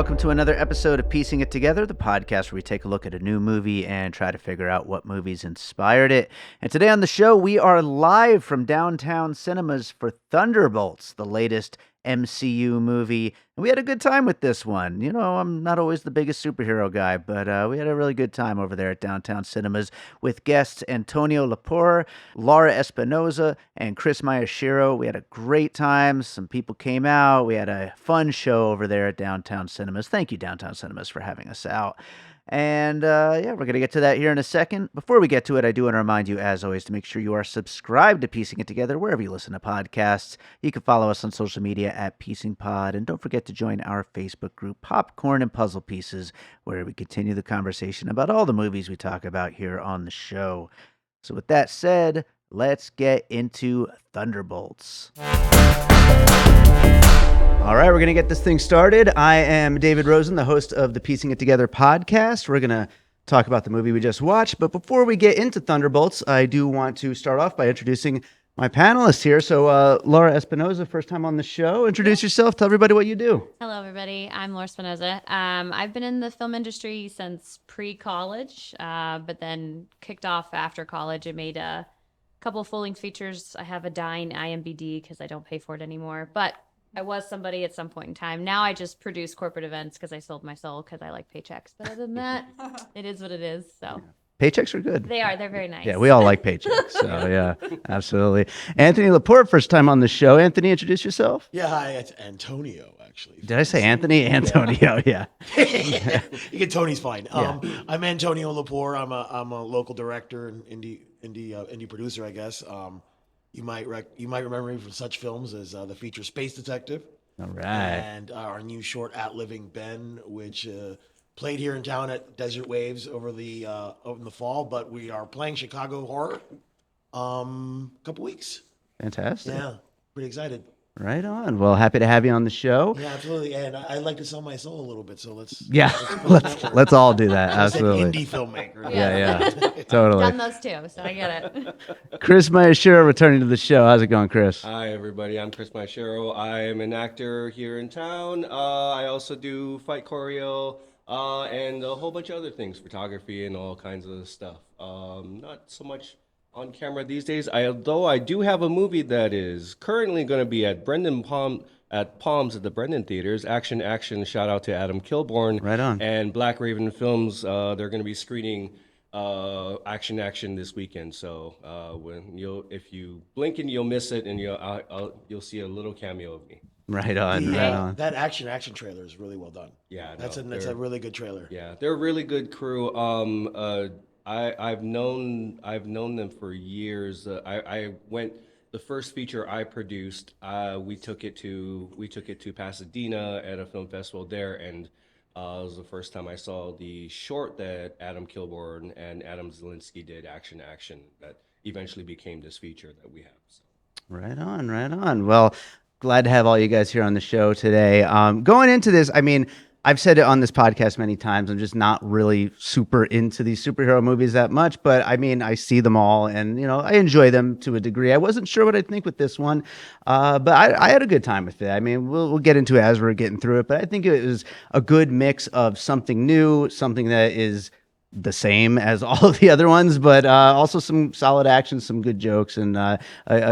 welcome to another episode of Piecing It Together, the podcast where we take a look at a new movie and try to figure out what movies inspired it. And today on the show, we are live from downtown cinemas for Thunderbolts, the latest MCU movie. And we had a good time with this one. You know, I'm not always the biggest superhero guy, but we had a really good time over there at downtown cinemas with guests Antonio Llapur, Laura Espinoza, and Kris Mayeshiro. We had a great time. Some people came out. We had a fun show over there at downtown cinemas. Thank you, downtown cinemas, for having us out. And we're going to get to that here in a second. Before we get to it, I do want to remind you, as always, to make sure you are subscribed to Piecing It Together wherever you listen to podcasts. You can follow us on social media at Piecing Pod, and don't forget to join our Facebook group, Popcorn and Puzzle Pieces, where we continue the conversation about all the movies we talk about here on the show. So with that said, let's get into Thunderbolts. All right, we're going to get this thing started. I am David Rosen, the host of the Piecing It Together podcast. We're going to talk about the movie we just watched. But before we get into Thunderbolts, I do want to start off by introducing my panelists here. So Laura Espinoza, first time on the show. Introduce yourself. Tell everybody what you do. Hello, everybody. I'm Laura Espinoza. I've been in the film industry since pre-college, but then kicked off after college. I made a couple full-length features. I have a dying IMBD because I don't pay for it anymore. But I was somebody at some point in time. Now I just produce corporate events because I sold my soul because I like paychecks. But other than that, it is what it is. So Paychecks are good. they are. They're very nice. Yeah, we all like paychecks. So yeah, absolutely. Anthony Llapur, first time on the show. Anthony, introduce yourself. Yeah, hi, it's Antonio, actually. Did I say Anthony? Antonio, yeah. You get Tony's fine. Yeah. I'm Antonio Llapur. I'm a local director and indie producer, I guess. You might remember me from such films as the feature Space Detective. All right. And our new short At Living Ben, which played here in town at Desert Waves over in the fall, but we are playing Chicago horror couple weeks. Fantastic. Yeah, pretty excited. Right on. Well, happy to have you on the show. Yeah, absolutely. And I like to sell my soul a little bit, so let's let's all do that. As an Absolutely. indie filmmaker. Yeah, totally. Done those too, so I get it. Kris Mayeshiro returning to the show. How's it going, Kris? Hi, everybody. I'm Kris Mayeshiro. I am an actor here in town. I also do fight choreo and a whole bunch of other things, photography and all kinds of stuff. Not so much on camera these days, although I do have a movie that is currently going to be at Palms at the Brendan Theaters. Action, shout out to Adam Kilborn. Right on. And Black Raven Films, they're going to be screening Action this weekend. So if you blink and you'll miss it, and you'll see a little cameo of me. Right on. Right on. That action trailer is really well done. Yeah, That's a really good trailer. Yeah, they're a really good crew. I've known them for years. The first feature I produced, we took it to Pasadena at a film festival there, and it was the first time I saw the short that Adam Kilborn and Adam Zielinski did, Action, that eventually became this feature that we have. So. Right on. Well, glad to have all you guys here on the show today. Going into this, I mean, I've said it on this podcast many times. I'm just not really super into these superhero movies that much, but I mean, I see them all and, you know, I enjoy them to a degree. I wasn't sure what I'd think with this one, but I had a good time with it. I mean, we'll get into it as we're getting through it, but I think it was a good mix of something new, something that is the same as all of the other ones, but also some solid action, some good jokes, and a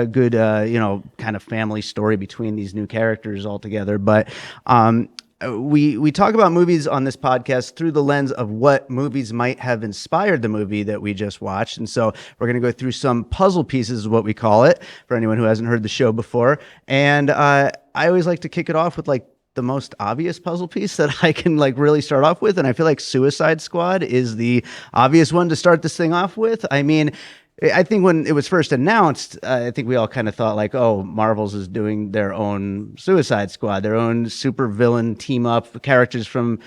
good, kind of family story between these new characters altogether. But we talk about movies on this podcast through the lens of what movies might have inspired the movie that we just watched. And so we're going to go through some puzzle pieces, is what we call it, for anyone who hasn't heard the show before. And I always like to kick it off with the most obvious puzzle piece that I can really start off with. And I feel like Suicide Squad is the obvious one to start this thing off with. I mean, I think when it was first announced, I think we all kind of thought Marvel's is doing their own Suicide Squad, their own super villain team up characters from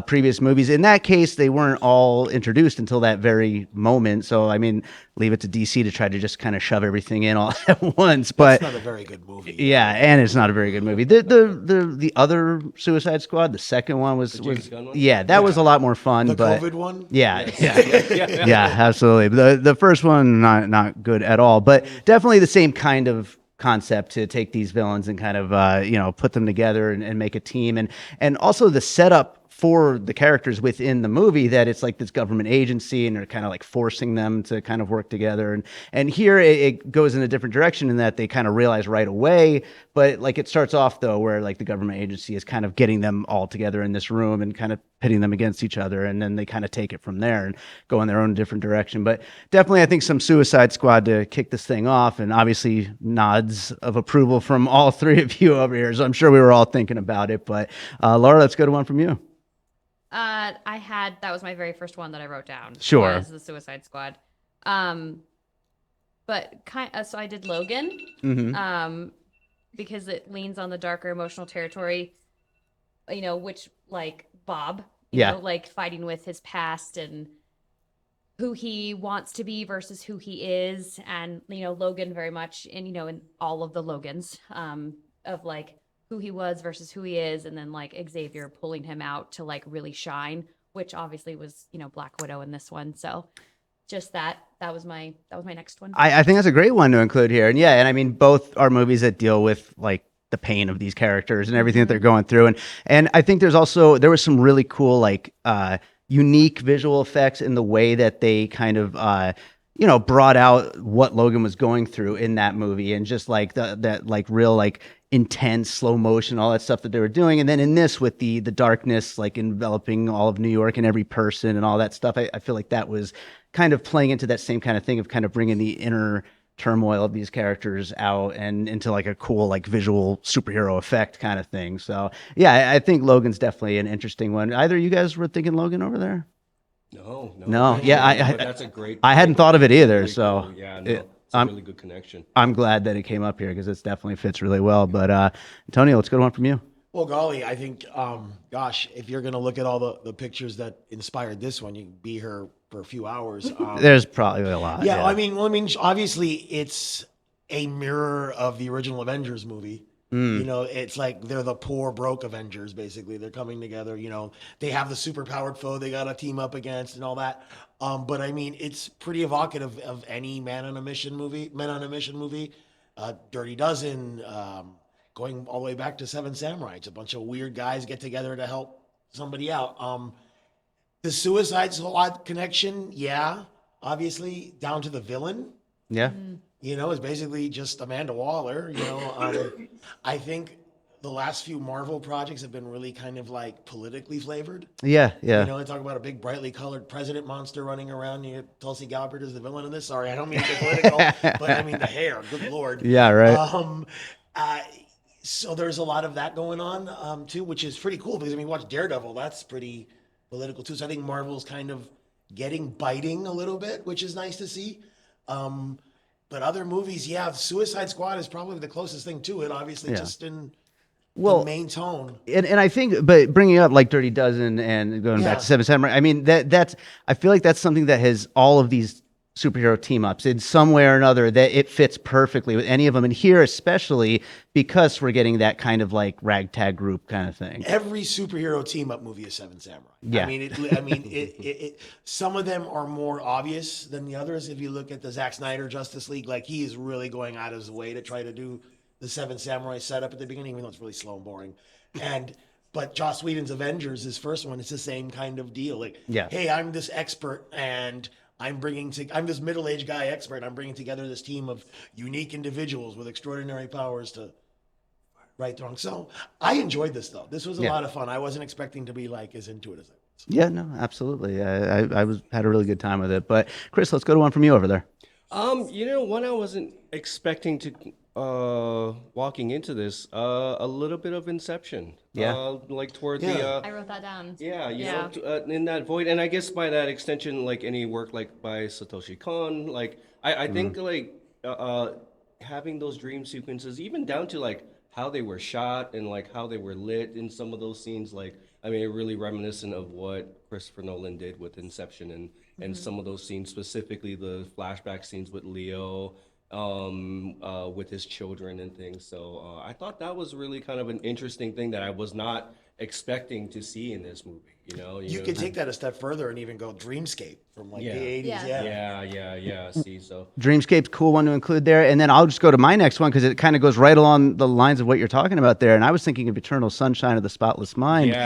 previous movies. In that case, they weren't all introduced until that very moment. So, I mean, leave it to DC to try to just kind of shove everything in all at once. But it's not a very good movie. Yeah, and it's not a very good movie. The other Suicide Squad, the second one was Gunn one? Yeah, that was a lot more fun. The but COVID one? Yeah, yeah, absolutely. The first one not good at all, but definitely the same kind of concept to take these villains and kind of put them together and make a team, and also the setup for the characters within the movie, that it's like this government agency and they're kind of like forcing them to kind of work together. And here it goes in a different direction in that they kind of realize right away, but like it starts off though where like the government agency is kind of getting them all together in this room and kind of pitting them against each other, and then they kind of take it from there and go in their own different direction. But definitely I think some Suicide Squad to kick this thing off, and obviously nods of approval from all three of you over here, so I'm sure we were all thinking about it. But Laura, let's go to one from you. That was my very first one that I wrote down. Sure. Was the Suicide Squad. But so I did Logan. Because it leans on the darker emotional territory, which like Bob, like fighting with his past and who he wants to be versus who he is. And, Logan very much in all of the Logans, of like who he was versus who he is, and then like Xavier pulling him out to like really shine, which obviously was Black Widow in this one. So just that was my next one. I think that's a great one to include here. And I mean, both are movies that deal with like the pain of these characters and everything that they're going through. And I think there was some really cool like unique visual effects in the way that they kind of brought out what Logan was going through in that movie, and just like that like real like intense slow motion, all that stuff that they were doing. And then in this, with the darkness like enveloping all of New York and every person and all that stuff, I feel like that was kind of playing into that same kind of thing of kind of bringing the inner turmoil of these characters out and into like a cool like visual superhero effect kind of thing. So yeah, I think Logan's definitely an interesting one. Either you guys were thinking Logan over there? No. Yeah, that's a great. I hadn't thought of it either. Really So cool. Yeah, no, it's a really good connection. I'm glad that it came up here because it definitely fits really well. But Antonio, let's go to one from you. Well, golly, I think, if you're going to look at all the pictures that inspired this one, you can be here for a few hours. There's probably a lot. Yeah, I mean, obviously it's a mirror of the original Avengers movie. It's like they're the poor, broke Avengers, basically. They're coming together, they have the superpowered foe they got to team up against and all that. But I mean, it's pretty evocative of any Men on a Mission movie, Dirty Dozen, going all the way back to Seven Samurai. It's a bunch of weird guys get together to help somebody out. The Suicide Squad connection, yeah, obviously, down to the villain. Yeah. Is basically just Amanda Waller. I think the last few Marvel projects have been really kind of like politically flavored. Yeah. They talk about a big brightly colored president monster running around. Tulsi Gabbard is the villain in this. Sorry, I don't mean to get political, but I mean the hair. Good Lord. Yeah, right. So there's a lot of that going on too, which is pretty cool because I mean, watch Daredevil. That's pretty political too. So I think Marvel's kind of biting a little bit, which is nice to see. But other movies, yeah, Suicide Squad is probably the closest thing to it. Obviously, just in the main tone. And I think, but bringing up like Dirty Dozen and going back to Seven Samurai, I mean that's I feel like that's something that has all of these superhero team ups in some way or another, that it fits perfectly with any of them. And here, especially because we're getting that kind of like ragtag group kind of thing. Every superhero team up movie is Seven Samurai. Yeah. I mean, some of them are more obvious than the others. If you look at the Zack Snyder Justice League, like he is really going out of his way to try to do the Seven Samurai setup at the beginning, even though it's really slow and boring. But Joss Whedon's Avengers, his first one, it's the same kind of deal. Like, hey, I'm this expert and I'm this middle-aged guy expert. I'm bringing together this team of unique individuals with extraordinary powers to right the wrong. So I enjoyed this though. This was a lot of fun. I wasn't expecting to be like as into it as I was. Yeah, no, absolutely. I had a really good time with it. But Kris, let's go to one from you over there. One I wasn't expecting to walking into this, a little bit of Inception. Like toward the I wrote that down. In that void, and I guess by that extension, like any work like by Satoshi Kon, like I think like having those dream sequences, even down to like how they were shot and like how they were lit in some of those scenes, like I mean, really reminiscent of what Christopher Nolan did with Inception and some of those scenes, specifically the flashback scenes with Leo, with his children and things. So I thought that was really kind of an interesting thing that I was not expecting to see in this movie. You could take that a step further and even go Dreamscape from like the 80s. Yeah. Yeah. See, so Dreamscape's a cool one to include there. And then I'll just go to my next one because it kind of goes right along the lines of what you're talking about there. And I was thinking of Eternal Sunshine of the Spotless Mind. Jim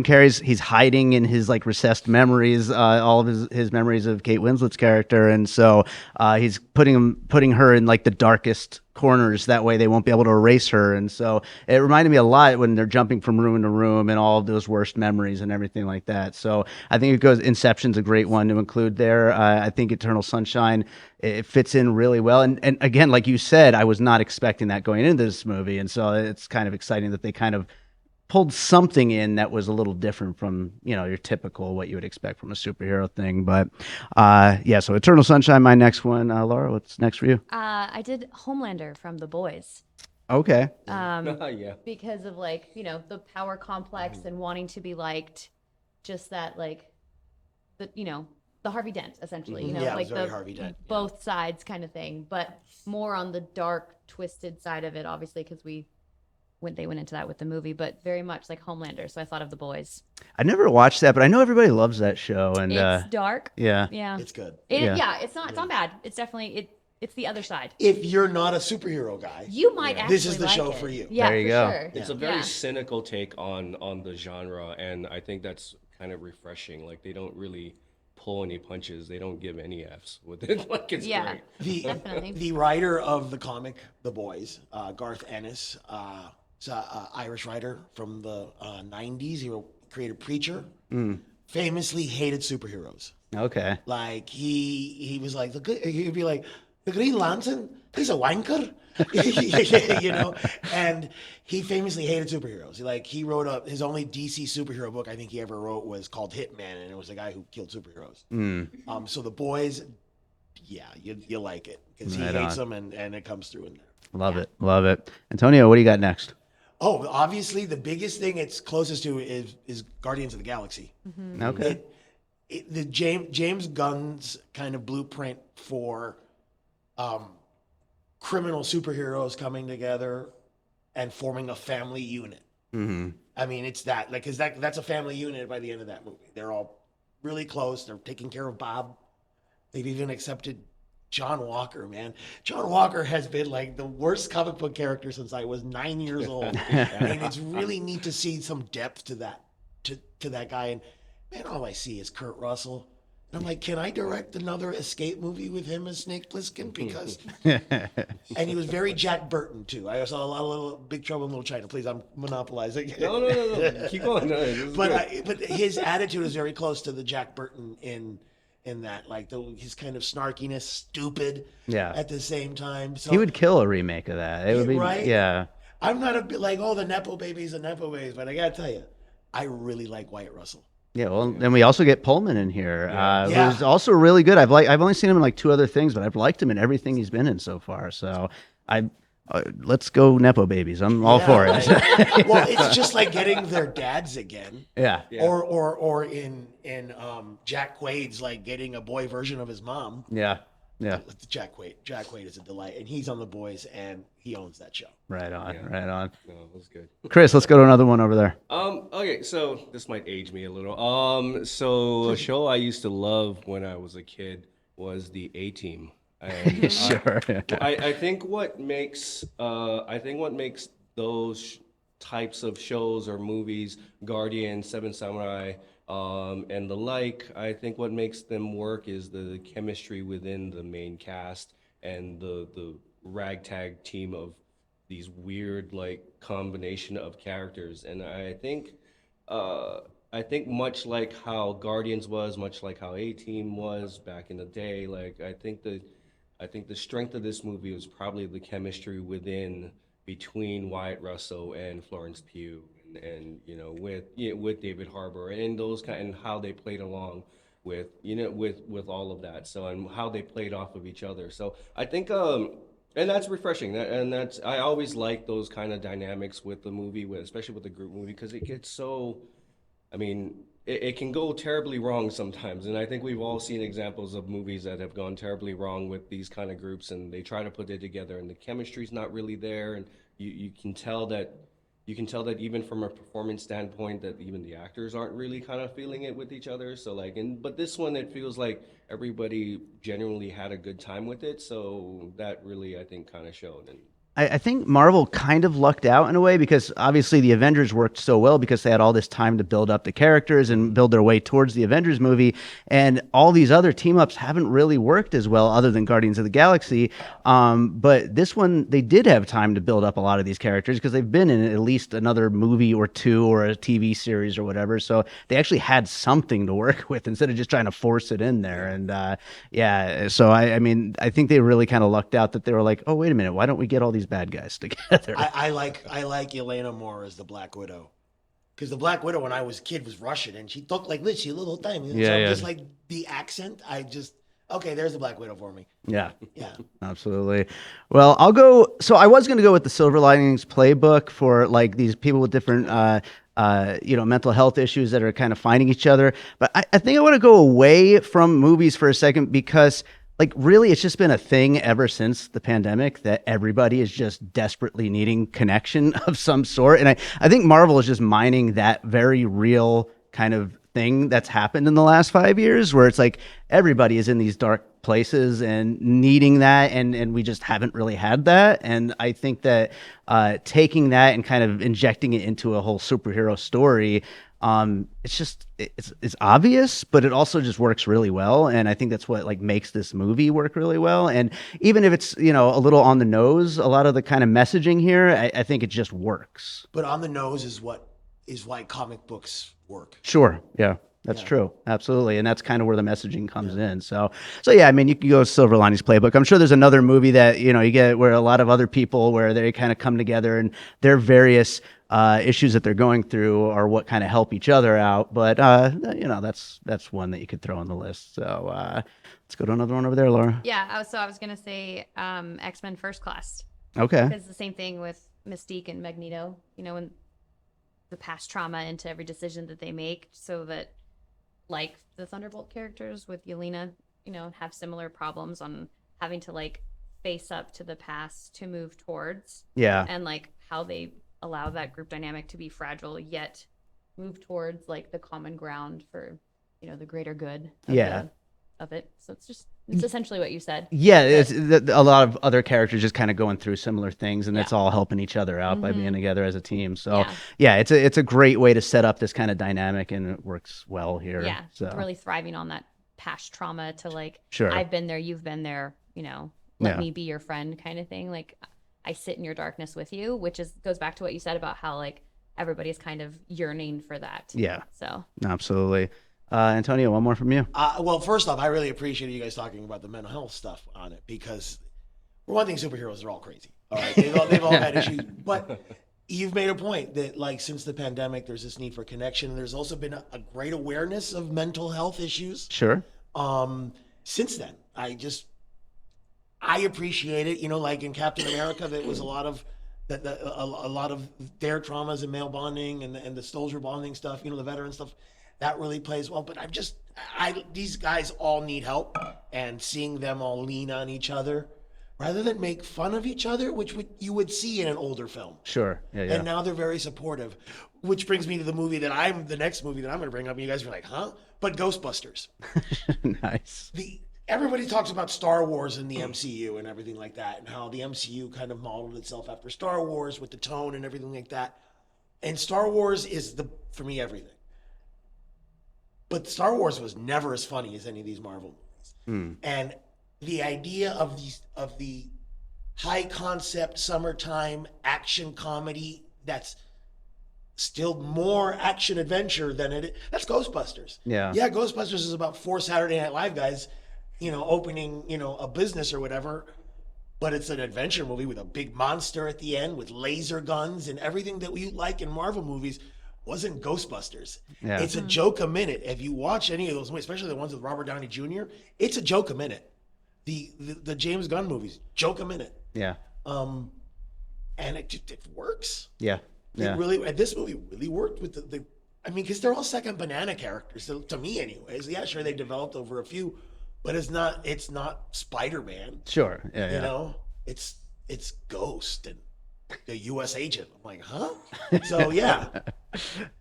Carrey's, he's hiding in his like recessed memories, all of his memories of Kate Winslet's character. And so he's putting her in like the darkest corners, that way they won't be able to erase her. And so it reminded me a lot when they're jumping from room to room and all of those worst memories and everything like that. So I think Inception's a great one to include there. I think Eternal Sunshine, it fits in really well. And again, like you said, I was not expecting that going into this movie. And so it's kind of exciting that they kind of pulled something in that was a little different from, your typical, what you would expect from a superhero thing. But so Eternal Sunshine, my next one. Laura, what's next for you? I did Homelander from The Boys. Okay. Because of like, the power complex and wanting to be liked, just that like, the Harvey Dent essentially, like the Harvey Dent, both sides kind of thing, but more on the dark, twisted side of it, obviously, because they went into that with the movie, but very much like Homelander. So I thought of The Boys. I never watched that, but I know everybody loves that show. And it's dark. Yeah. It's good. It's not bad. It's definitely it's the other side. If you're not a superhero guy, you might actually this is the like show it. for you. Yeah, there you for go. Sure. it's a very cynical take on the genre, and I think that's kind of refreshing. Like they don't really pull any punches. They don't give any Fs with it. Like it's great. Definitely. The writer of the comic The Boys, Garth Ennis, is an Irish writer from the 90s. He created Preacher. Famously hated superheroes. Okay. Like he was like he'd be like, the Green Lantern, he's a wanker. And he famously hated superheroes. He wrote his only DC superhero book I think he ever wrote was called Hitman, and it was a guy who killed superheroes. So The Boys, you like it because he hates them, and it comes through in there. Love it. Antonio, what do you got next? Oh, obviously the biggest thing it's closest to is Guardians of the Galaxy. Okay. The James Gunn's kind of blueprint for criminal superheroes coming together and forming a family unit. I mean, it's that, like, because that's a family unit by the end of that movie. They're all really close. They're taking care of Bob. They've even accepted John Walker, man. John Walker has been like the worst comic book character since I was 9 years old. And it's really neat to see some depth to that, to that guy. And man, all I see is Kurt Russell. And I'm like, can I direct another escape movie with him as Snake Plissken? Because, and he was very Jack Burton too. I saw a lot of little Big Trouble in Little China. Please, I'm monopolizing. No. Keep going. No, but his attitude is very close to the Jack Burton in that, like his kind of snarkiness, stupid. Yeah. At the same time, so He would kill a remake of that. It would be right. Yeah. I'm not a bit like, the Nepo babies, but I gotta tell you, I really like Wyatt Russell. Yeah, well, then we also get Pullman in here, who's also really good. I've only seen him in like 2 other things, but I've liked him in everything he's been in so far. So let's go Nepo babies. I'm all for it. Well, it's just like getting their dads again. Yeah. Or in Jack Quaid's like getting a boy version of his mom. Yeah. Jack Quaid is a delight, and he's on The Boys, and he owns that show. Right on. No, it was good. Chris, let's go to another one over there. Okay, so this might age me a little. So a show I used to love when I was a kid was the A-Team. And, Sure. I think what makes those types of shows or movies, Guardian, Seven Samurai, and the like, I think what makes them work is the chemistry within the main cast and the ragtag team of these weird like combination of characters. And I think much like how Guardians was, much like how A-Team was back in the day, like I think the strength of this movie was probably the chemistry between Wyatt Russell and Florence Pugh, and with David Harbour and those and how they played along with all of that. So, and how they played off of each other. So I think and that's refreshing. I always like those kind of dynamics with the movie, especially with the group movie, because it gets so. I mean, it can go terribly wrong sometimes, and I think we've all seen examples of movies that have gone terribly wrong with these kind of groups, and they try to put it together, and the chemistry's not really there, and you can tell that you can tell that even from a performance standpoint, that even the actors aren't really kind of feeling it with each other. So like, but this one, it feels like everybody genuinely had a good time with it. So that really, I think, kind of showed. And I think Marvel kind of lucked out in a way because obviously the Avengers worked so well because they had all this time to build up the characters and build their way towards the Avengers movie. And all these other team ups haven't really worked as well other than Guardians of the Galaxy. But this one, they did have time to build up a lot of these characters because they've been in at least another movie or two or a TV series or whatever. So they actually had something to work with instead of just trying to force it in there. And yeah, so I mean, I think they really kind of lucked out that they were like, oh, wait a minute, why don't we get all these bad guys together? I like Yelena more as the Black Widow, because the Black Widow when I was a kid was Russian and she talked like this, she a little tiny. Yeah, so yeah. just like the accent, okay, there's the Black Widow for me. Yeah. Yeah. Absolutely. Well, I'll go. So I was going to go with the Silver Linings Playbook for like these people with different, mental health issues that are kind of finding each other. But I think I want to go away from movies for a second because like really it's just been a thing ever since the pandemic that everybody is just desperately needing connection of some sort. And I think Marvel is just mining that very real kind of thing that's happened in the last 5 years where it's like everybody is in these dark places and needing that, and we just haven't really had that. And I think that taking that and kind of injecting it into a whole superhero story, it's obvious, but it also just works really well. And I think that's what like makes this movie work really well. And even if it's, a little on the nose, a lot of the kind of messaging here, I think it just works. But on the nose is why comic books work. Sure. Yeah. That's true. Absolutely. And that's kind of where the messaging comes in. So yeah, I mean, you can go Silver Linings Playbook. I'm sure there's another movie that, you get where a lot of other people where they kind of come together and their various issues that they're going through are what kind of help each other out. But, that's one that you could throw on the list. So let's go to another one over there, Laura. Yeah. So I was going to say X-Men First Class. Okay. Because the same thing with Mystique and Magneto, when the past trauma into every decision that they make so that like the Thunderbolt characters with Yelena, have similar problems on having to like face up to the past to move towards. Yeah. And like how they allow that group dynamic to be fragile yet move towards like the common ground for, the greater good of it. So it's essentially what you said. Yeah, it's a lot of other characters just kind of going through similar things, and it's all helping each other out by being together as a team. So yeah, it's a great way to set up this kind of dynamic, and it works well here. Yeah, so really thriving on that past trauma to like, Sure. I've been there, you've been there, let me be your friend kind of thing. Like I sit in your darkness with you, which goes back to what you said about how like everybody's kind of yearning for that. Yeah. So Absolutely. Antonio, one more from you. Well, first off, I really appreciate you guys talking about the mental health stuff on it because, for one thing, superheroes are all crazy. All right, they've all had issues, but you've made a point that, like, since the pandemic, there's this need for connection. There's also been a great awareness of mental health issues. Sure. Since then, I appreciate it. Like in Captain America, there was a lot of a lot of their traumas and male bonding and the soldier bonding stuff. The veteran stuff. That really plays well, but these guys all need help, and seeing them all lean on each other rather than make fun of each other, which you would see in an older film. Sure. Yeah. And now they're very supportive, which brings me to the next movie that I'm going to bring up. And you guys are like, huh? But Ghostbusters. Nice. Everybody talks about Star Wars and the MCU and everything like that, and how the MCU kind of modeled itself after Star Wars with the tone and everything like that. And Star Wars is for me, everything. But Star Wars was never as funny as any of these Marvel movies. And the idea of the high concept summertime action comedy that's still more action adventure than that's Ghostbusters. Yeah. Yeah, Ghostbusters is about 4 Saturday Night Live guys, opening, a business or whatever. But it's an adventure movie with a big monster at the end with laser guns and everything that we like in Marvel movies. Wasn't Ghostbusters. Yeah. It's a joke a minute. If you watch any of those movies, especially the ones with Robert Downey Jr., it's a joke a minute. The James Gunn movies, joke a minute. Yeah. And it works. Yeah. Yeah. This movie really worked with because they're all second banana characters, so, to me anyways. Yeah, sure, they developed over a few, but it's not Spider-Man. Sure. Yeah. It's Ghost and the U.S. agent. I'm like, huh? So yeah,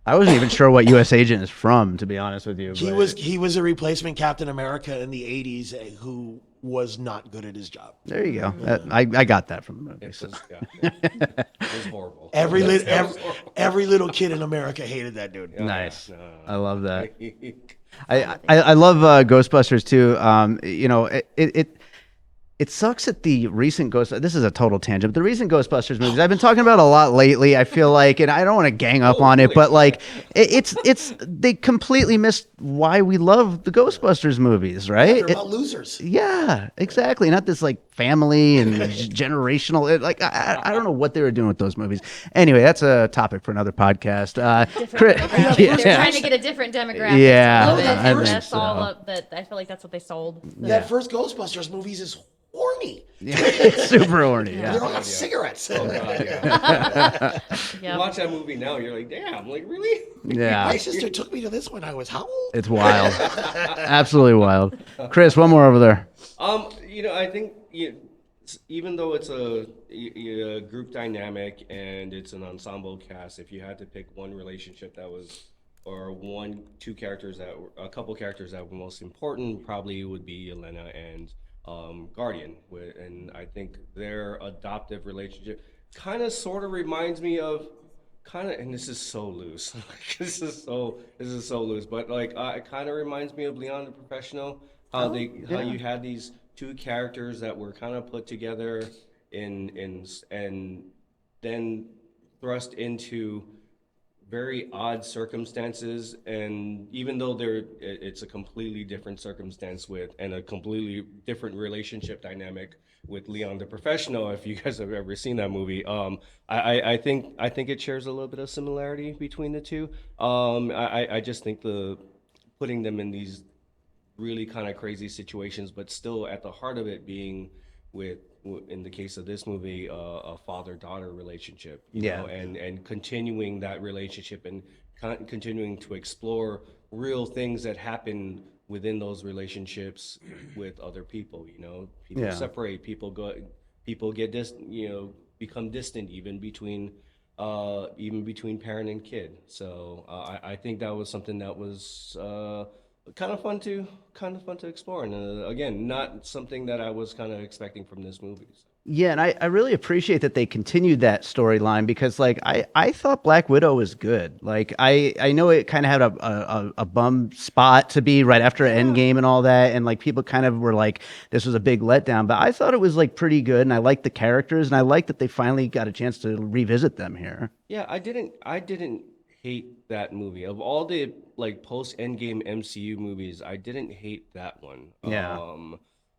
I wasn't even sure what U.S. agent is from, to be honest with you. he but was a replacement Captain America in the '80s who was not good at his job. There you go. I got that from the movie. It So. was, yeah, it was horrible. Every little kid in America hated that dude. Yeah, Nice. no. I love that. I love Ghostbusters too. It sucks that the recent This is a total tangent, but the recent Ghostbusters movies I've been talking about a lot lately. I feel like, and I don't want to gang up on it, but like it's they completely missed why we love the Ghostbusters movies, right? They're about losers. Yeah, exactly. Not this like family and generational. I don't know what they were doing with those movies. Anyway, that's a topic for another podcast. They're trying to get a different demographic. Yeah, to love it, I and think that's all so. up. That I feel like that's what they sold. That first Ghostbusters movies is horny. It's super horny. They're Yeah. all got cigarettes. Oh, God, yeah. You Yep. watch that movie now, you're like, damn, like really? Yeah. My sister took me to this when I was how old? It's wild. Absolutely wild. Chris, one more over there. I think even though it's a group dynamic and it's an ensemble cast, if you had to pick one relationship that was, or a couple characters that were most important, probably would be Elena and Guardian. And I think their adoptive relationship kind of sort of reminds me of and this is so loose. this is so loose, but like it kind of reminds me of Leon the Professional. How you had these two characters that were kind of put together and then thrust into very odd circumstances, and even though it's a completely different circumstance and a completely different relationship dynamic with Leon the Professional, if you guys have ever seen that movie, I think it shares a little bit of similarity between the two. I just think putting them in these really kind of crazy situations, but still at the heart of it being in the case of this movie, a father-daughter relationship, you know, and continuing that relationship and continuing to explore real things that happen within those relationships with other people. You know, people separate, people get become distant even between parent and kid. So I think that was something that was kind of fun to explore, and again, not something that I was kind of expecting from this movie. So. Yeah, and I really appreciate that they continued that storyline because like I thought Black Widow was good. Like I know it kind of had a bum spot to be right after Endgame and all that, and like people kind of were like this was a big letdown, but I thought it was like pretty good, and I liked the characters, and I liked that they finally got a chance to revisit them here. Yeah, I didn't hate that movie. Of all the like post Endgame MCU movies, I didn't hate that one. Yeah.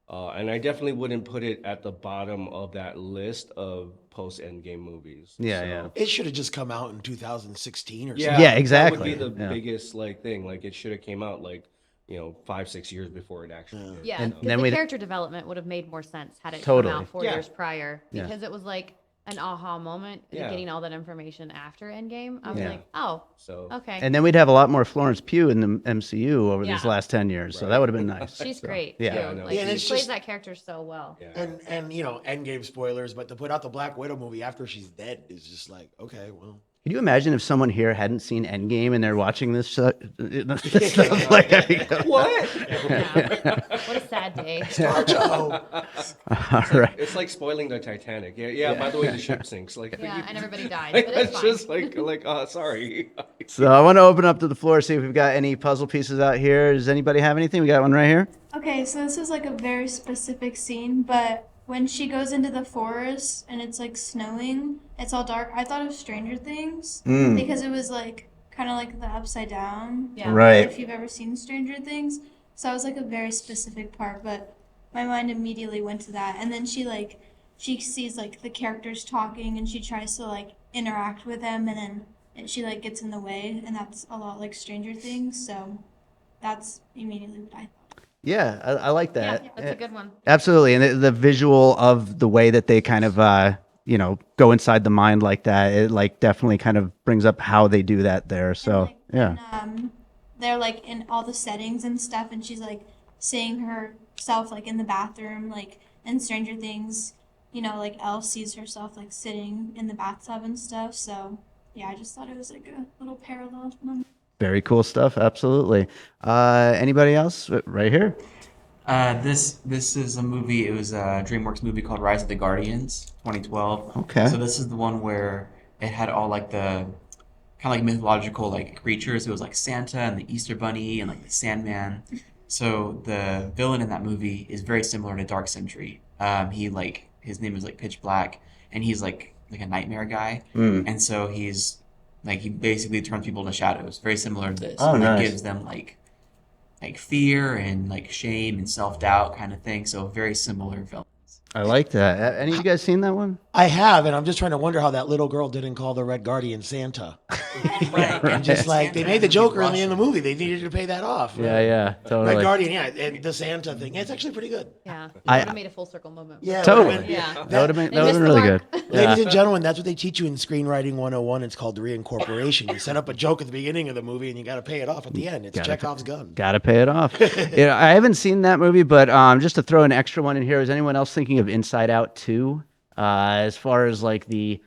And I definitely wouldn't put it at the bottom of that list of post Endgame movies. Yeah, So, yeah. It should have just come out in 2016 or something. Yeah, Yeah, exactly. That would be the Yeah. biggest like thing. Like it should have came out like 5-6 years before it actually did. Yeah, And because then the we'd- character development would have made more sense had it Totally. come out 4 Yeah. years prior, Yeah. because it was like an aha moment Yeah. getting all that information after Endgame. I was Yeah. like, oh, So okay. And then we'd have a lot more Florence Pugh in the MCU over these Yeah. last 10 years, so that would have been nice. She's So, great yeah. too. Yeah, I know. Like, Yeah, and she it's plays just- that character so well. yeah. And Endgame spoilers, but to put out the Black Widow movie after she's dead is just like, okay, well. Could you imagine if someone here hadn't seen Endgame and they're watching this stuff? Like, What? Yeah. What a sad day. Joe. all right. It's like spoiling the Titanic. Yeah. By the way, the ship sinks. Like, Yeah, and everybody dies, like, but it's that's fine. just like sorry. So I want to open up to the floor, see if we've got any puzzle pieces out here. Does anybody have anything? We got one right here. Okay, so this is like a very specific scene, but when she goes into the forest and it's like snowing, it's all dark. I thought of Stranger Things because it was like kind of like the upside down. Yeah. Right. If you've ever seen Stranger Things. So it was like a very specific part, but my mind immediately went to that. And then she sees like the characters talking and she tries to like interact with them, and then she like gets in the way, and that's a lot like Stranger Things. So that's immediately what I thought. Yeah, I like Yeah, that. that's a good one. Absolutely, and the visual of the way that they kind of go inside the mind like that, it like definitely kind of brings up how they do that there. So And, like, yeah, when, they're like in all the settings and stuff, and she's like seeing herself like in the bathroom, like in Stranger Things. you know, like Elle sees herself like sitting in the bathtub and stuff. So yeah, I just thought it was like a little parallel moment. Very cool stuff. Absolutely. Anybody else? Right here. This is a movie. It was a DreamWorks movie called Rise of the Guardians, 2012. Okay. So this is the one where it had all like the kind of like mythological like creatures. It was like Santa and the Easter Bunny and like the Sandman. So the villain in that movie is very similar to Dark Century. He like his name is like Pitch Black, and he's like a nightmare guy. And so he's like he basically turns people into shadows, very similar to this. Oh, and like nice. gives them like fear and like shame and self-doubt kind of thing. So very similar villains. I like that. Any of you guys seen that one? I have, and I'm just trying to wonder how that little girl didn't call the Red Guardian Santa. Right. And just like they made the joke early in the movie, they needed to pay that off. Yeah, totally. Red Guardian, yeah, and the Santa thing. Yeah, it's actually pretty good. Yeah. I- It would have made a full circle moment. Yeah, Totally. but- Yeah. That would have been They missed really the good. mark. Yeah. Ladies and gentlemen, that's what they teach you in screenwriting 101. It's called reincorporation. You set up a joke at the beginning of the movie, and you got to pay it off at the end. It's Chekhov's gun. Gotta pay it off. I haven't seen that movie, but just to throw an extra one in here, is anyone else thinking of Inside Out 2? As far as like the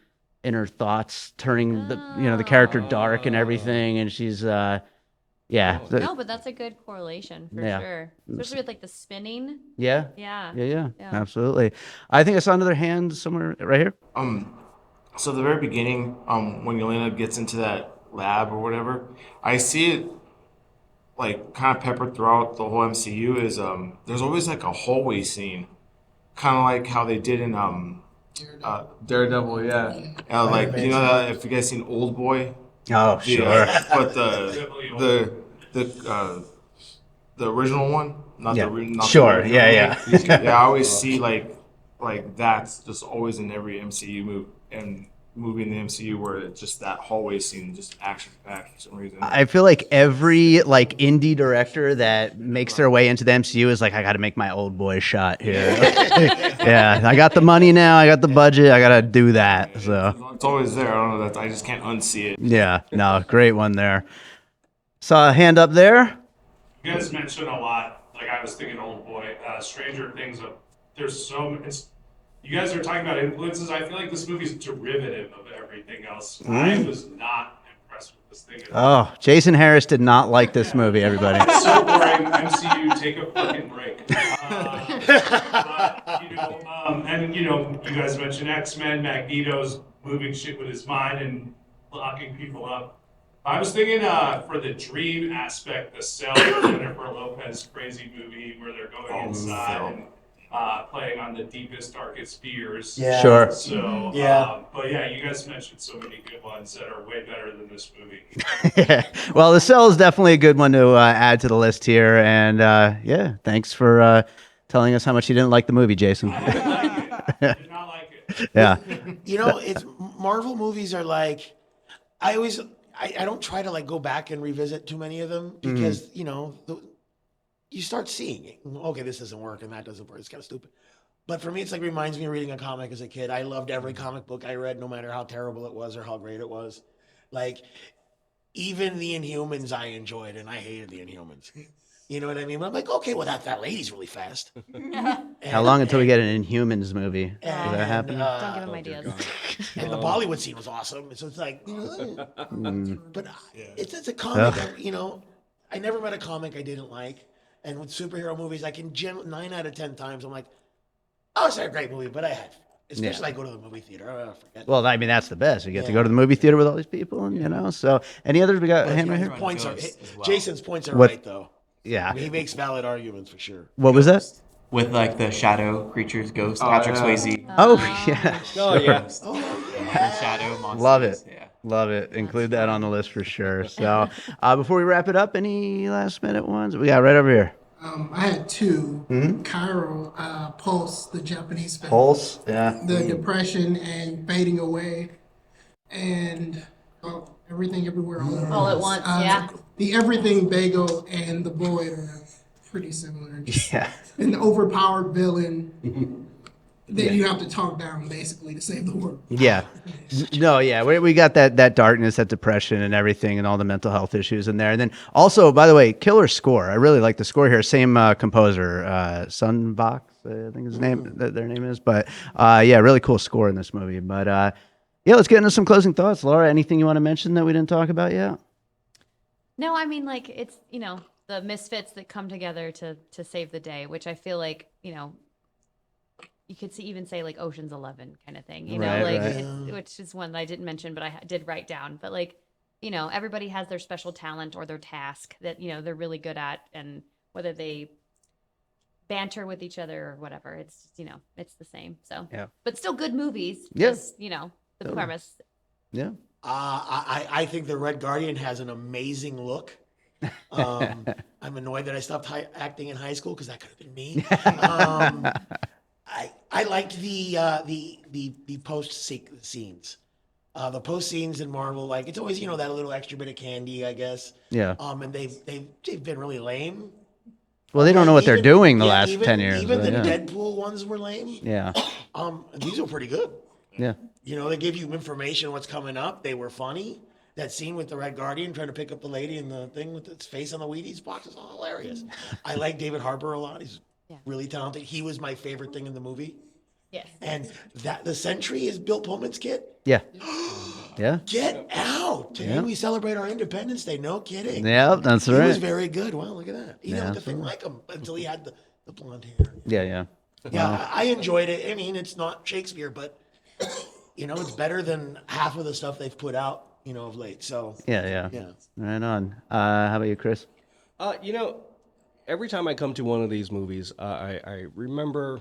inner thoughts turning the character dark and everything, and she's No, but that's a good correlation for Yeah. sure. Especially with like the spinning. yeah, Yeah. absolutely. I think I saw another hand somewhere right here. So the very beginning, when Yelena gets into that lab or whatever, I see it like kind of peppered throughout the whole MCU. Is there's always like a hallway scene, kind of like how they did in Daredevil, yeah. Like you know that if you guys seen Old Boy, Oh, but the original one, not Yeah. not Sure, the yeah. yeah. I always see like that's just always in every MCU movie in the MCU where it's just that hallway scene, just action packed for some reason. I feel like every like indie director that makes their way into the MCU is like, I got to make my Old Boy shot here. Yeah, I got the money now. I got the budget. I got to do that. So It's always there. I don't know that I just can't unsee it. yeah, no, great one there. Saw a hand up there. You guys mentioned a lot. Like I was thinking, Old Boy, Stranger Things. There's so many. You guys are talking about influences. I feel like this movie's derivative of everything else. I was not impressed with this thing at all. Oh, Jason Harris did not like this movie, everybody. It's so boring. MCU, take a fucking break. But, you guys mentioned X-Men. Magneto's moving shit with his mind and locking people up. I was thinking for the dream aspect, the Cell, Jennifer Lopez crazy movie where they're going inside and playing on the deepest, darkest fears. Yeah. Sure. So, Yeah. but yeah, you guys mentioned so many good ones that are way better than this movie. Well, The Cell is definitely a good one to add to the list here. And yeah, thanks for telling us how much you didn't like the movie, Jason. I didn't like it. I did not like it. Yeah. You know, it's Marvel movies are like, I don't try to like go back and revisit too many of them because you start seeing it. Okay, this doesn't work and that doesn't work. It's kind of stupid. But for me, it's like reminds me of reading a comic as a kid. I loved every comic book I read, no matter how terrible it was or how great it was. Like even the Inhumans I enjoyed, and I hated the Inhumans. You know what I mean? But I'm like, okay, well that lady's really fast. How long until we get an Inhumans movie? Did that happen? Don't give him ideas. And the Bollywood scene was awesome. So it's like, but it's a comic. I never met a comic I didn't like. And with superhero movies, I can 9 out of 10 times I'm like, oh, it's a great movie, but I had, especially I go to the movie theater. Oh, forget. Well, I mean, that's the best. You get to go to the movie theater with all these people, and So, any others? We got a hand right here. Points are, goes as well. Jason's points are What- right though. Yeah. He makes valid arguments for sure. What was that? With like the shadow creatures, ghosts, Patrick yeah. Swayze, Oh, yeah. Oh yeah. the shadow monsters. Love it. Yeah. Love it. Include that on the list for sure. So, before we wrap it up, any last minute ones? We got right over here. I had two. Cairo, Pulse, the Japanese film. Pulse. Yeah. The depression and fading away, and everything everywhere All at once, yeah. The everything bagel and the boy are pretty similar. Yeah. And the overpowered villain. then you have to talk down basically to save the world. Yeah. No, yeah. We got that darkness, that depression and everything and all the mental health issues in there. And then also, by the way, killer score. I really like the score here. Same composer, Sunbox, I think his name, their name is. But yeah, really cool score in this movie. But yeah, let's get into some closing thoughts. Laura, anything you want to mention that we didn't talk about yet? No, I mean, like, it's, the misfits that come together to save the day, which I feel like, you could even say like Ocean's 11 kind of thing, Right, like, right. which is one that I didn't mention, but I did write down. But like, everybody has their special talent or their task that, they're really good at, and whether they banter with each other or whatever, it's, it's the same. So, Yeah. but still good movies. Yeah. Just, the premise. Yeah. I think the Red Guardian has an amazing look. I'm annoyed that I stopped acting in high school because that could have been me. I liked the post scenes. The post scenes in Marvel, like it's always that little extra bit of candy, I guess. Yeah. And they've been really lame. Well, they don't know what they're doing the last even, 10 years. Even but the yeah. Deadpool ones were lame. Yeah. These were pretty good. Yeah. They give you information what's coming up. They were funny. That scene with the Red Guardian trying to pick up the lady in the thing with its face on the Wheaties box is all hilarious. I like David Harbour a lot. He's really talented. He was my favorite thing in the movie. Yes. And that the Sentry is Bill Pullman's kid. Yeah. Yeah. Get out! Today Yeah. we celebrate our Independence Day. No kidding. Yeah, that's He was right. very good. Wow, look at that. He didn't Yeah, look a thing like him until he had the blonde hair. Yeah, yeah. Yeah, I enjoyed it. I mean, it's not Shakespeare, but it's better than half of the stuff they've put out, of late. So Yeah. yeah. Right on. How about you, Chris? Every time I come to one of these movies, I remember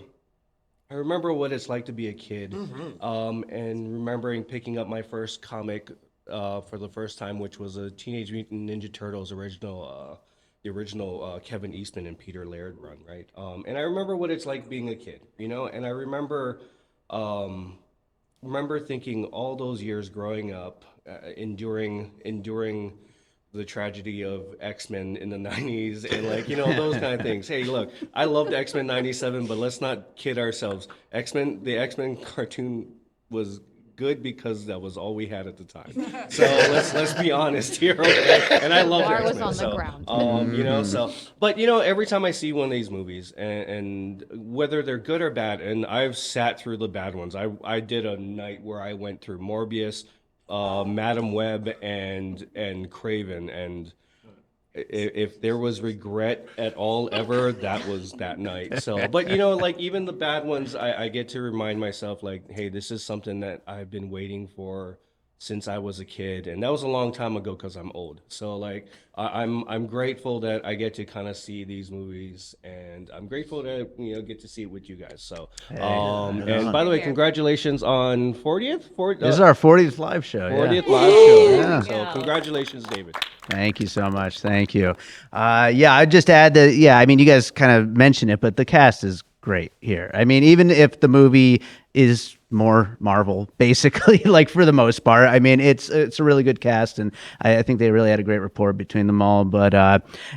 what it's like to be a kid, and remembering picking up my first comic for the first time, which was a Teenage Mutant Ninja Turtles original, the original Kevin Eastman and Peter Laird run, right? And I remember what it's like being a kid, and I remember thinking all those years growing up, enduring the tragedy of X-Men in the 90s and those kind of things. Hey, look, I loved X-Men 97, but let's not kid ourselves. The X-Men cartoon was good because that was all we had at the time. So let's be honest here, okay? And I love Bar X-Men. was on the ground. But every time I see one of these movies, and whether they're good or bad, and I've sat through the bad ones. I did a night where I went through Morbius, Madam Web, and Craven, and if there was regret at all ever, that was that night. So, but even the bad ones, I get to remind myself, like, hey, this is something that I've been waiting for since I was a kid, and that was a long time ago because I'm old. So, like, I'm grateful that I get to kind of see these movies, and I'm grateful to get to see it with you guys. So, and by the way, congratulations on 40th. This is our 40th live show. 40th live show. Yeah. So, congratulations, David. Thank you so much. Thank you. Yeah, I'd just add that, I mean, you guys kind of mentioned it, but the cast is great here. I mean, even if the movie is more Marvel, basically, like for the most part, I mean, it's a really good cast, and I think they really had a great rapport between them all. But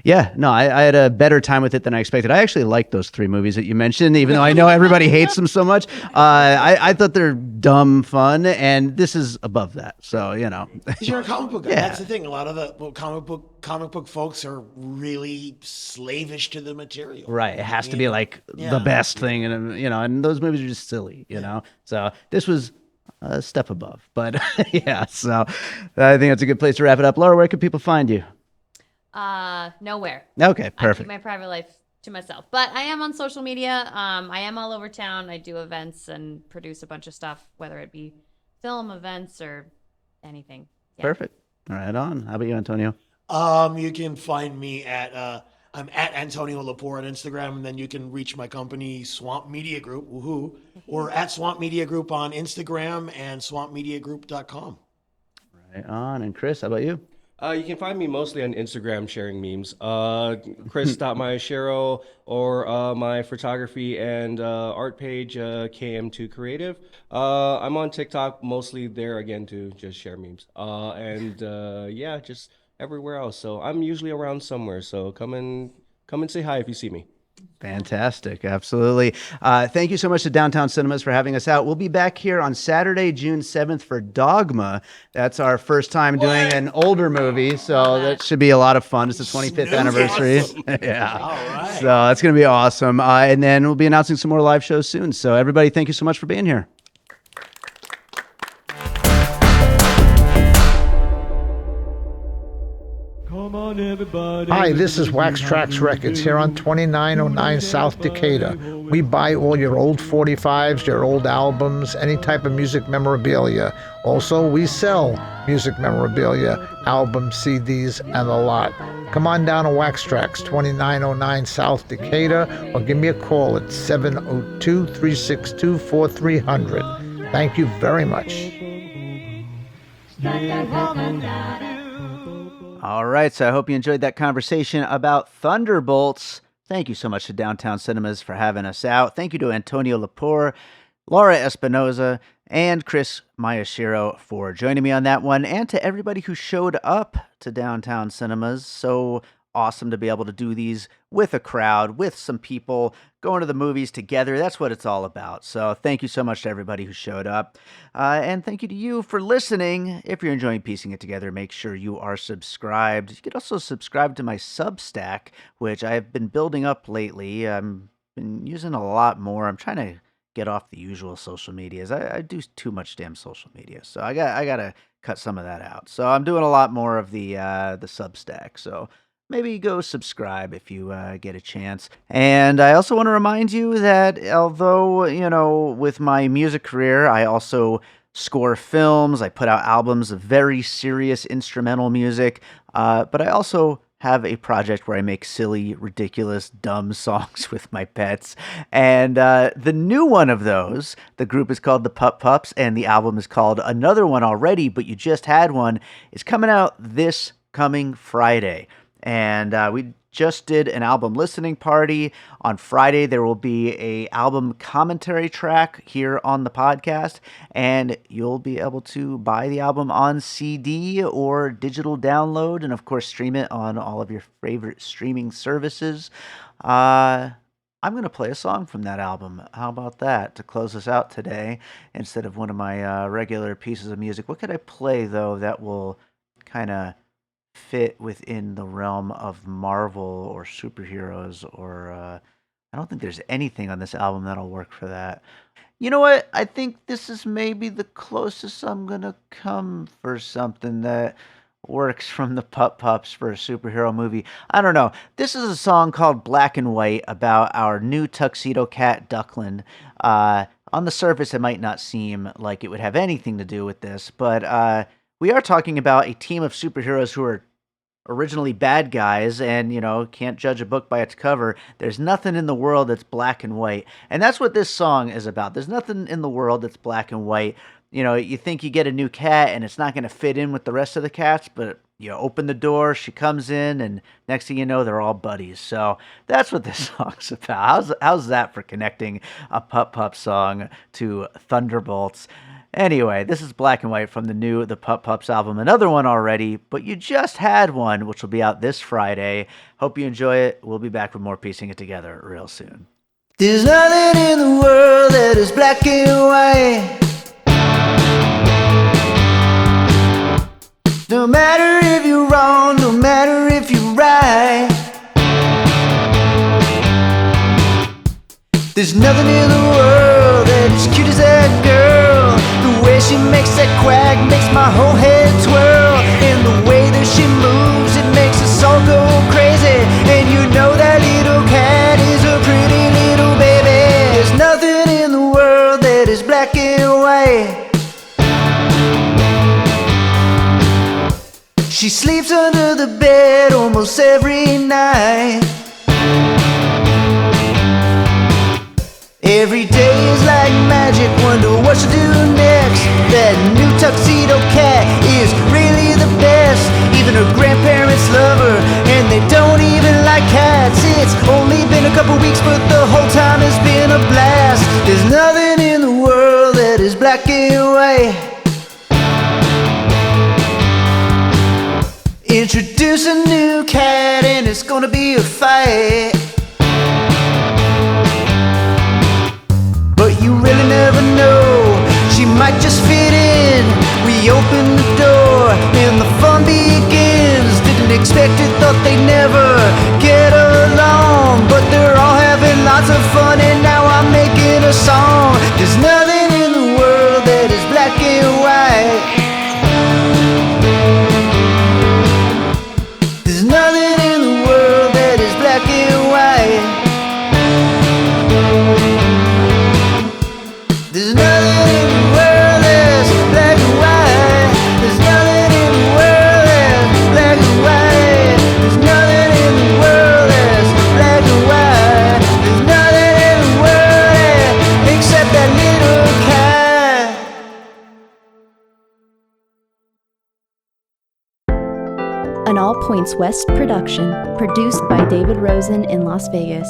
yeah, no, I had a better time with it than I expected. I actually like those three movies that you mentioned, even though I know everybody hates them so much. I thought they're dumb fun, and this is above that. So, Because you're a comic book guy. Yeah. That's the thing. A lot of the comic book folks are really slavish to the material. Right. It has to be like the Yeah. best thing. And, and those movies are just silly, So this was a step above. But yeah, so I think that's a good place to wrap it up. Laura, where can people find you? Nowhere. Okay, I keep perfect. my private life to myself, but I am on social media. I am all over town. I do events and produce a bunch of stuff, whether it be film events or anything. Yeah. Perfect. Right on. How about you, Antonio? You can find me at I'm at Antonio Llapur on Instagram, and then you can reach my company Swamp Media Group, woohoo, or at Swamp Media Group on Instagram and swampmediagroup.com. Right on. And Chris, how about you? You can find me mostly on Instagram sharing memes. Chris.Mayeshiro, or my photography and art page, KM2 Creative. I'm on TikTok, mostly there again to just share memes. Yeah, just everywhere else. So I'm usually around somewhere. So come and say hi if you see me. Fantastic. Absolutely. Thank you so much to Downtown Cinemas for having us out. We'll be back here on Saturday, June 7th for Dogma. That's our first time doing an older movie, so that should be a lot of fun. It's the 25th anniversary. Yeah. All right. So that's going to be awesome. And then we'll be announcing some more live shows soon. So everybody, thank you so much for being here. Hi, this is Wax Trax Records here on 2909 South Decatur. We buy all your old 45s, your old albums, any type of music memorabilia. Also, we sell music memorabilia, albums, CDs, and a lot. Come on down to Wax Trax, 2909 South Decatur, or give me a call at 702-362-4300. Thank you very much. All right, so I hope you enjoyed that conversation about Thunderbolts. Thank you so much to Downtown Cinemas for having us out. Thank you to Antonio Llapur, Laura Espinoza, and Kris Mayeshiro for joining me on that one, and to everybody who showed up to Downtown Cinemas. So awesome to be able to do these with a crowd, with some people, going to the movies together. That's what it's all about. So thank you so much to everybody who showed up. And thank you to you for listening. If you're enjoying piecing it together, make sure you are subscribed. You can also subscribe to my Substack, which I've been building up lately. I've been using a lot more. I'm trying to get off the usual social medias. I do too much damn social media. So I got to cut some of that out. So I'm doing a lot more of the Substack. So maybe go subscribe if you get a chance. And I also want to remind you that although, with my music career, I also score films, I put out albums of very serious instrumental music, but I also have a project where I make silly, ridiculous, dumb songs with my pets. And the new one of those, the group is called the Pup Pups, and the album is called Another One Already, but You Just Had One, is coming out this coming Friday. And we just did an album listening party. On Friday, there will be a album commentary track here on the podcast, and you'll be able to buy the album on CD or digital download, and of course stream it on all of your favorite streaming services. I'm going to play a song from that album. How about that to close us out today instead of one of my regular pieces of music? What could I play, though, that will kind of fit within the realm of Marvel or superheroes, or I don't think there's anything on this album that'll work for that. You know what? I think this is maybe the closest I'm gonna come for something that works from the Pup Pups for a superhero movie. I don't know. This is a song called Black and White about our new tuxedo cat, Duckland. On the surface, it might not seem like it would have anything to do with this, but we are talking about a team of superheroes who are originally bad guys and, can't judge a book by its cover. There's nothing in the world that's black and white. And that's what this song is about. There's nothing in the world that's black and white. You think you get a new cat and it's not going to fit in with the rest of the cats, but you open the door, she comes in, and next thing you know, they're all buddies. So that's what this song's about. How's that for connecting a Pup Pup song to Thunderbolts? Anyway, this is Black and White from the Pup Pups album. Another one already, but you just had one, which will be out this Friday. Hope you enjoy it. We'll be back with more piecing it together real soon. There's nothing in the world that is black and white. No matter if you're wrong, no matter if you're right. There's nothing in the world that's as cute as that girl. The way she makes that quack makes my whole head twirl. And the way that she moves, it makes us all go crazy. And you know that little cat is a pretty little baby. There's nothing in the world that is black and white. She sleeps under the bed almost every night. Every day is like magic, wonder what she'll do next. That new tuxedo cat is really the best. Even her grandparents love her, and they don't even like cats. It's only been a couple weeks, but the whole time has been a blast. There's nothing in the world that is black and white. Introduce a new cat and it's gonna be a fight. open the door and the fun begins. Didn't expect it, thought they'd never get along, but they're all having lots of fun and now I'm making a song. There's nothing in the world that is black and white. There's nothing in the world that is black and white. There's nothing in the world that's black and white. There's nothing in the world that's black and white. There's nothing in the world that's black and white. There's nothing in the world except that little cat. An All Points West production, produced by David Rosen in Las Vegas.